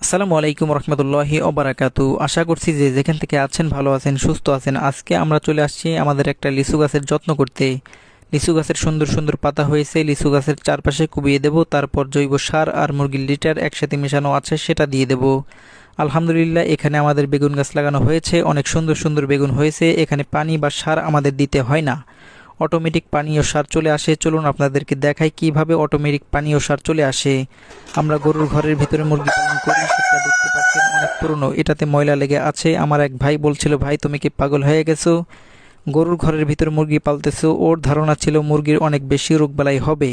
আসসালামু আলাইকুম রহমতুল্লাহি ওবারাকাতু। আশা করছি যে যেখান থেকে আছেন ভালো আছেন, সুস্থ আছেন। আজকে আমরা চলে আসছি আমাদের একটা লিচু গাছের যত্ন করতে। লিচু গাছের সুন্দর সুন্দর পাতা হয়েছে, লিচু গাছের চারপাশে কুবিয়ে দেব, তারপর জৈব সার আর মুরগির লিটার একসাথে মেশানো আছে, সেটা দিয়ে দেব। আলহামদুলিল্লাহ, এখানে আমাদের বেগুন গাছ লাগানো হয়েছে, অনেক সুন্দর সুন্দর বেগুন হয়েছে। এখানে পানি বা সার আমাদের দিতে হয় না, অটোমেটিক পানি ও সার চলে আসে। চলুন আপনাদেরকে দেখাই কিভাবে অটোমেটিক পানি ও সার চলে আসে। আমরা গরুর ঘরের ভিতরে মুরগি পালন করি, সেটা দেখতে পাচ্ছেন অনেক পুরনো, এটাতে ময়লা লেগে আছে। আমার এক ভাই বলছিল, ভাই তুমি কি পাগল হয়ে গেছো, গরুর ঘরের ভিতরে মুরগি পালতেছো? ওর ধারণা ছিল মুরগির অনেক বেশি রোগবালাই হবে,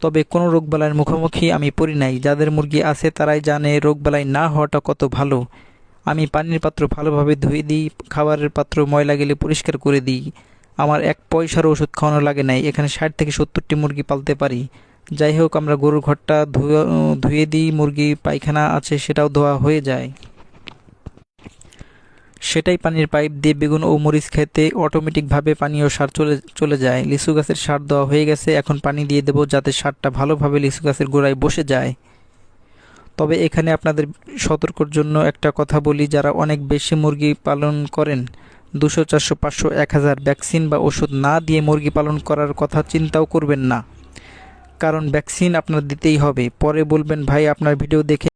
তবে কোনো রোগবালাইয়ের মুখোমুখি আমি পড়ি নাই। যাদের মুরগি আছে তারাই জানে রোগবালাই না হওয়াটা কত ভালো। আমি পানির পাত্র ভালোভাবে ধুয়ে দিই, খাবারের পাত্র ময়লা গেলে পরিষ্কার করে দিই। আমার এক পয়সারও ওষুধ খাওয়ানো লাগে নাই। এখানে 60 থেকে 70টি মুরগি পালতে পারি। যাই হোক, আমরা গরুর ঘরটা ধুয়ে দিই, মুরগি পায়খানা আছে সেটাও ধোয়া হয়ে যায়। সেটাই পানির পাইপ দিয়ে বেগুন ও মরিচ খেতে অটোমেটিকভাবে পানি ও সার চলে চলে যায়। লিচু গাছের সার দেওয়া হয়ে গেছে, এখন পানি দিয়ে দেবো যাতে সারটা ভালোভাবে লিচু গাছের গোড়ায় বসে যায়। তবে এখানে আপনাদের সতর্কর জন্য একটা কথা বলি, যারা অনেক বেশি মুরগি পালন করেন, 200 400 500 1000 ভ্যাকসিন বা ওষুধ না দিয়ে মুরগি পালন করার কথা চিন্তাও করবেন না, কারণ ভ্যাকসিন আপনার দিতেই হবে। পরে বলবেন ভাই আপনার ভিডিও দেখে